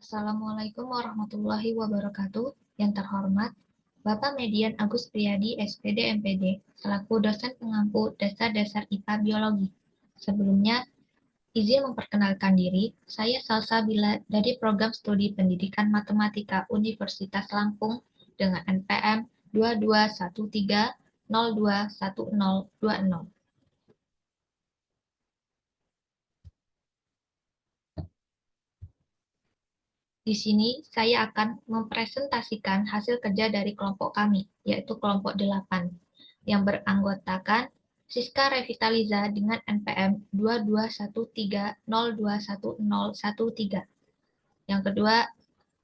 Assalamualaikum warahmatullahi wabarakatuh. Yang terhormat, Bapak Median Agus Priyadi, SPD MPD, selaku dosen pengampu dasar-dasar IPA Biologi. Sebelumnya, izin memperkenalkan diri, saya Salsabila dari Program Studi Pendidikan Matematika Universitas Lampung dengan NPM 2213021020. Di sini saya akan mempresentasikan hasil kerja dari kelompok kami, yaitu kelompok 8, yang beranggotakan Siska Revitaliza dengan NPM 2213021013. Yang kedua,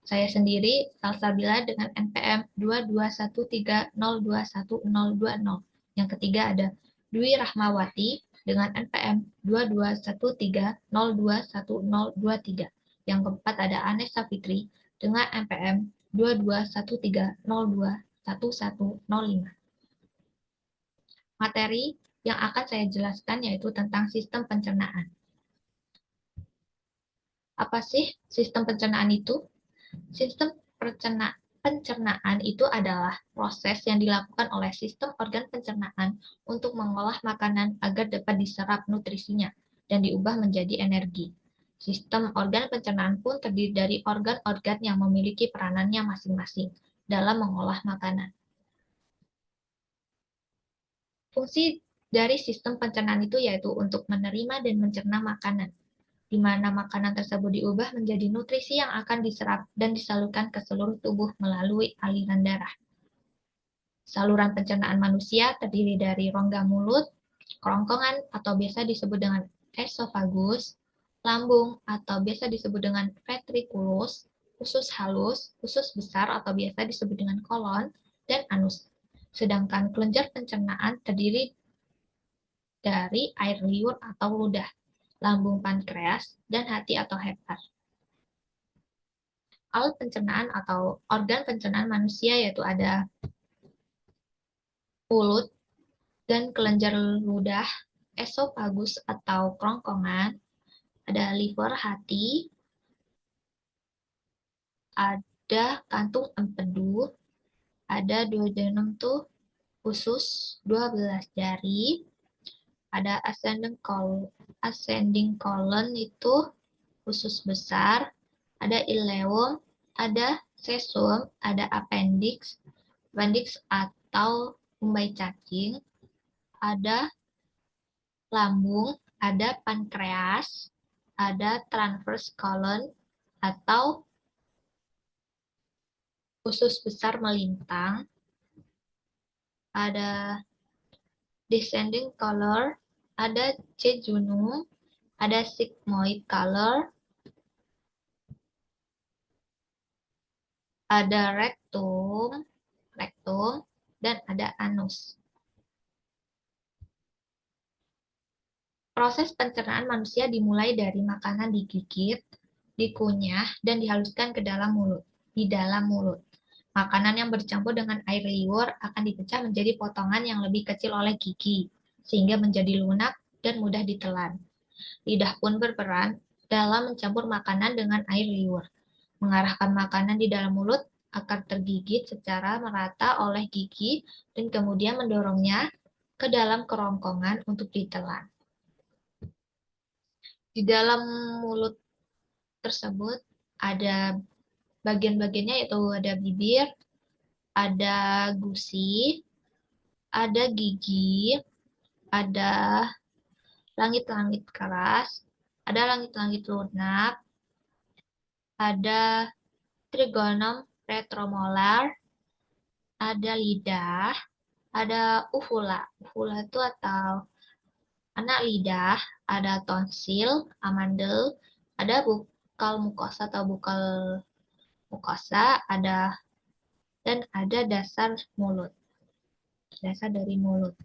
saya sendiri, Salsabila dengan NPM 2213021020. Yang ketiga ada Dwi Rahmawati dengan NPM 2213021023. Yang keempat ada Anessa Fitri dengan NPM 2213021105. Materi yang akan saya jelaskan yaitu tentang sistem pencernaan. Apa sih sistem pencernaan itu? Sistem pencernaan itu adalah proses yang dilakukan oleh sistem organ pencernaan untuk mengolah makanan agar dapat diserap nutrisinya dan diubah menjadi energi. Sistem organ pencernaan pun terdiri dari organ-organ yang memiliki peranannya masing-masing dalam mengolah makanan. Fungsi dari sistem pencernaan itu yaitu untuk menerima dan mencerna makanan, di mana makanan tersebut diubah menjadi nutrisi yang akan diserap dan disalurkan ke seluruh tubuh melalui aliran darah. Saluran pencernaan manusia terdiri dari rongga mulut, kerongkongan atau biasa disebut dengan esofagus, lambung atau biasa disebut dengan ventriculus, usus halus, usus besar atau biasa disebut dengan kolon, dan anus. Sedangkan kelenjar pencernaan terdiri dari air liur atau ludah, lambung pankreas, dan hati atau hepat. Alat pencernaan atau organ pencernaan manusia yaitu ada mulut dan kelenjar ludah, esofagus atau kerongkongan, ada liver hati, ada kantung empedu, ada duodenum tuh usus 12 jari, ada ascending colon itu usus besar, ada ileum, ada cecum, ada appendix atau umbai cacing, ada lambung, ada pankreas, ada transverse colon atau usus besar melintang, ada descending color, ada jejunum, ada sigmoid color, ada rectum, dan ada anus. Proses pencernaan manusia dimulai dari makanan digigit, dikunyah, dan dihaluskan ke dalam mulut. Di dalam mulut, makanan yang bercampur dengan air liur akan dipecah menjadi potongan yang lebih kecil oleh gigi, sehingga menjadi lunak dan mudah ditelan. Lidah pun berperan dalam mencampur makanan dengan air liur, mengarahkan makanan di dalam mulut akan tergigit secara merata oleh gigi dan kemudian mendorongnya ke dalam kerongkongan untuk ditelan. Di dalam mulut tersebut ada bagian-bagiannya yaitu ada bibir, ada gusi, ada gigi, ada langit-langit keras, ada langit-langit lunak, ada trigonum retromolar, ada lidah, ada uvula. Uvula itu atau anak lidah, ada tonsil, amandel, ada bukal mukosa atau bukal mukosa, dan ada dasar mulut. Dasar dari mulut.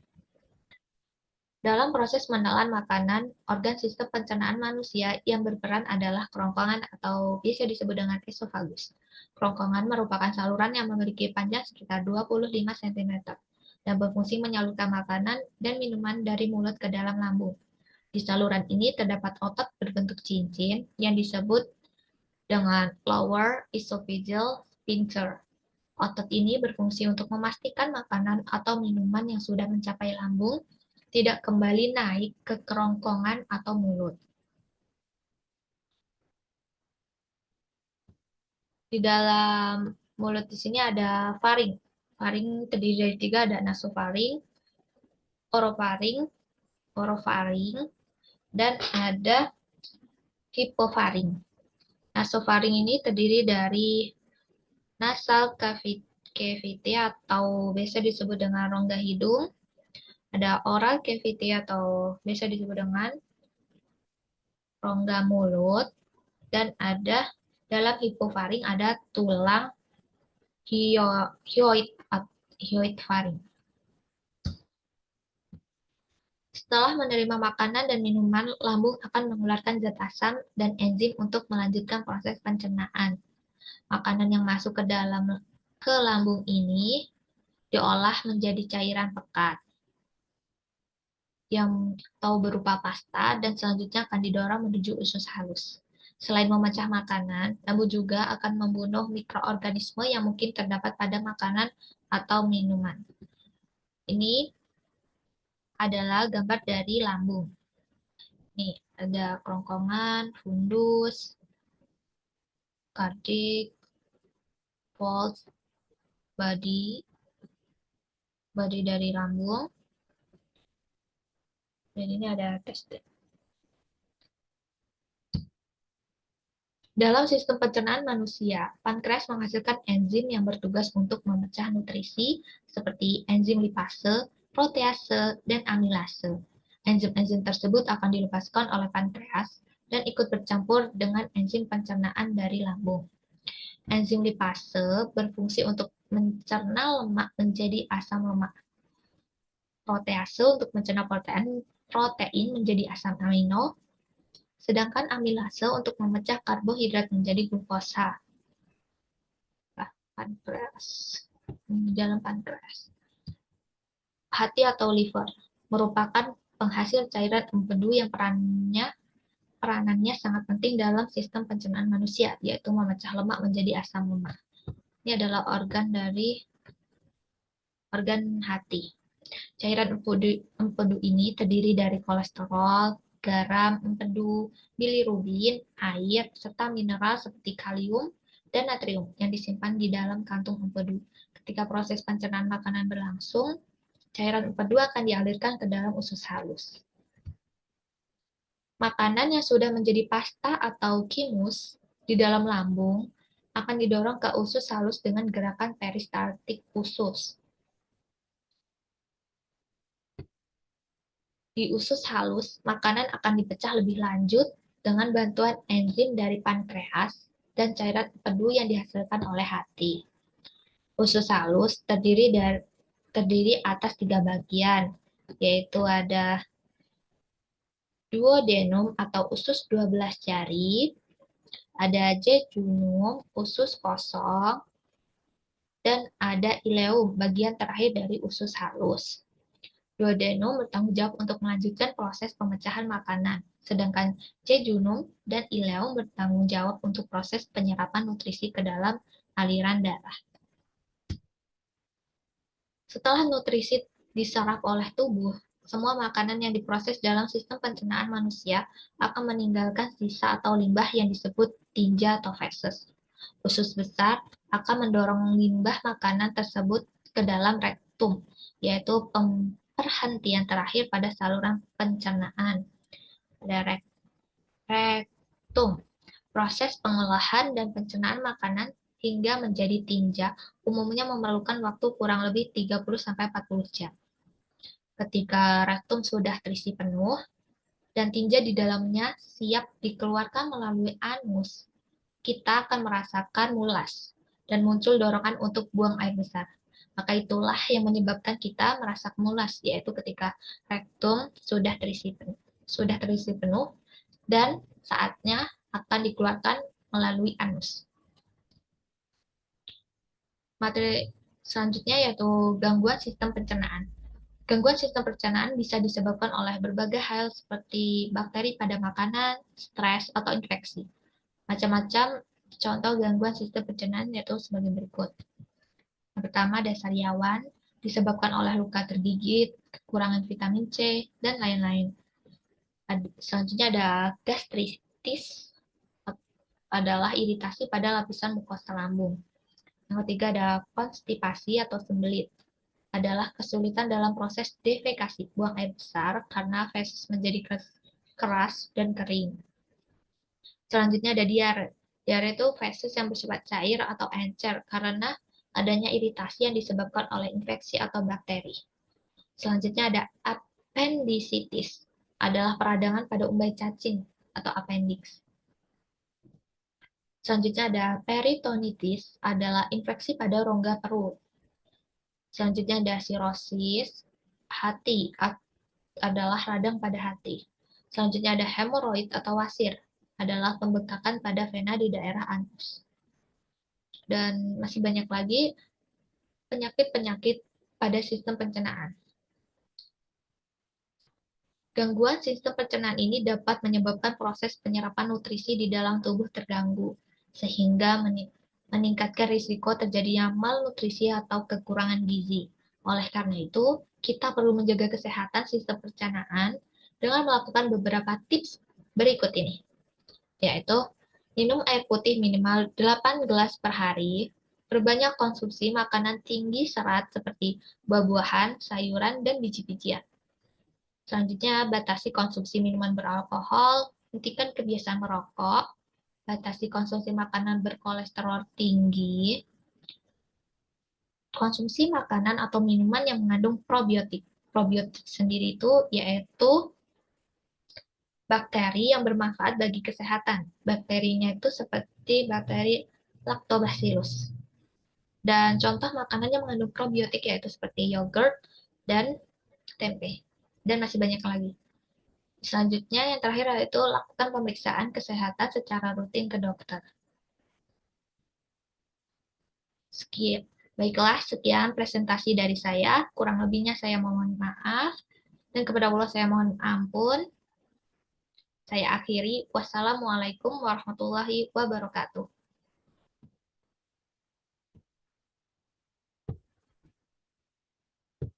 Dalam proses menelan makanan, organ sistem pencernaan manusia yang berperan adalah kerongkongan atau biasa disebut dengan esofagus. Kerongkongan merupakan saluran yang memiliki panjang sekitar 25 cm dan berfungsi menyalurkan makanan dan minuman dari mulut ke dalam lambung. Di saluran ini terdapat otot berbentuk cincin yang disebut dengan lower esophageal sphincter. Otot ini berfungsi untuk memastikan makanan atau minuman yang sudah mencapai lambung tidak kembali naik ke kerongkongan atau mulut. Di dalam mulut di sini ada faring. Faring terdiri dari tiga, ada nasofaring, orofaring, orofaring, dan ada hipofaring. Nasofaring ini terdiri dari nasal cavity atau biasa disebut dengan rongga hidung, ada oral cavity atau biasa disebut dengan rongga mulut, dan ada dalam hipofaring ada tulang hyoid hyoid faring. Setelah menerima makanan dan minuman, lambung akan mengeluarkan zat asam dan enzim untuk melanjutkan proses pencernaan. Makanan yang masuk ke lambung ini diolah menjadi cairan pekat yang atau berupa pasta dan selanjutnya akan didorong menuju usus halus. Selain memecah makanan, lambung juga akan membunuh mikroorganisme yang mungkin terdapat pada makanan atau minuman. Ini adalah gambar dari lambung. Nih, ada kerongkongan, fundus, kardik, pulse, body dari lambung, dan ini ada testis. Dalam sistem pencernaan manusia, pankreas menghasilkan enzim yang bertugas untuk memecah nutrisi seperti enzim lipase, protease, dan amilase. Enzim-enzim tersebut akan dilepaskan oleh pankreas dan ikut bercampur dengan enzim pencernaan dari lambung. Enzim lipase berfungsi untuk mencerna lemak menjadi asam lemak. Protease untuk mencerna protein menjadi asam amino, sedangkan amilase untuk memecah karbohidrat menjadi glukosa. Pankreas. Di dalam pankreas. Hati atau liver merupakan penghasil cairan empedu yang peranannya sangat penting dalam sistem pencernaan manusia, yaitu memecah lemak menjadi asam lemak. Ini adalah organ hati. Cairan empedu ini terdiri dari kolesterol, garam, empedu, bilirubin, air, serta mineral seperti kalium dan natrium yang disimpan di dalam kantung empedu. Ketika proses pencernaan makanan berlangsung, cairan empedu akan dialirkan ke dalam usus halus. Makanan yang sudah menjadi pasta atau kimus di dalam lambung akan didorong ke usus halus dengan gerakan peristaltik usus. Di usus halus, makanan akan dipecah lebih lanjut dengan bantuan enzim dari pankreas dan cairan empedu yang dihasilkan oleh hati. Usus halus terdiri atas 3 bagian, yaitu ada duodenum atau usus 12 jari, ada jejunum, usus kosong, dan ada ileum, bagian terakhir dari usus halus. Duodenum bertanggung jawab untuk melanjutkan proses pemecahan makanan, sedangkan jejunum dan ileum bertanggung jawab untuk proses penyerapan nutrisi ke dalam aliran darah. Setelah nutrisi diserap oleh tubuh, semua makanan yang diproses dalam sistem pencernaan manusia akan meninggalkan sisa atau limbah yang disebut tinja atau feses. Usus besar akan mendorong limbah makanan tersebut ke dalam rektum, yaitu perhentian terakhir pada saluran pencernaan. Pada rektum, proses pengolahan dan pencernaan makanan hingga menjadi tinja umumnya memerlukan waktu kurang lebih 30-40 jam. Ketika rektum sudah terisi penuh dan tinja di dalamnya siap dikeluarkan melalui anus, kita akan merasakan mulas dan muncul dorongan untuk buang air besar. Maka itulah yang menyebabkan kita merasa mulas, yaitu ketika rektum sudah terisi penuh dan saatnya akan dikeluarkan melalui anus. Materi selanjutnya yaitu gangguan sistem pencernaan. Gangguan sistem pencernaan bisa disebabkan oleh berbagai hal seperti bakteri pada makanan, stres, atau infeksi. Macam-macam Contoh gangguan sistem pencernaan yaitu sebagai berikut. Yang pertama ada sariawan, disebabkan oleh luka tergigit, kekurangan vitamin C, dan lain-lain. Selanjutnya ada gastritis, adalah iritasi pada lapisan mukosa lambung. Yang ketiga ada konstipasi atau sembelit, adalah kesulitan dalam proses defekasi, buang air besar karena feses menjadi keras dan kering. Selanjutnya ada diare. Diare itu feses yang bersifat cair atau encer karena adanya iritasi yang disebabkan oleh infeksi atau bakteri. Selanjutnya ada appendicitis, adalah peradangan pada umbai cacing atau appendix. Selanjutnya ada peritonitis, adalah infeksi pada rongga perut. Selanjutnya ada sirosis hati, adalah radang pada hati. Selanjutnya ada hemoroid atau wasir, adalah pembekakan pada vena di daerah anus. Dan masih banyak lagi penyakit-penyakit pada sistem pencernaan. Gangguan sistem pencernaan ini dapat menyebabkan proses penyerapan nutrisi di dalam tubuh terganggu, sehingga meningkatkan risiko terjadinya malnutrisi atau kekurangan gizi. Oleh karena itu, kita perlu menjaga kesehatan sistem pencernaan dengan melakukan beberapa tips berikut ini, yaitu minum air putih minimal 8 gelas per hari, perbanyak konsumsi makanan tinggi serat seperti buah-buahan, sayuran, dan biji-bijian. Selanjutnya, batasi konsumsi minuman beralkohol, hentikan kebiasaan merokok, batasi konsumsi makanan berkolesterol tinggi, konsumsi makanan atau minuman yang mengandung probiotik. Probiotik sendiri itu yaitu bakteri yang bermanfaat bagi kesehatan. Bakterinya itu seperti bakteri Lactobacillus. Dan contoh makanan yang mengandung probiotik yaitu seperti yogurt dan tempe. Dan masih banyak lagi. Selanjutnya, yang terakhir yaitu lakukan pemeriksaan kesehatan secara rutin ke dokter. Baiklah, sekian presentasi dari saya. Kurang lebihnya saya mohon maaf. Dan kepada Allah saya mohon ampun. Saya akhiri. Wassalamualaikum warahmatullahi wabarakatuh.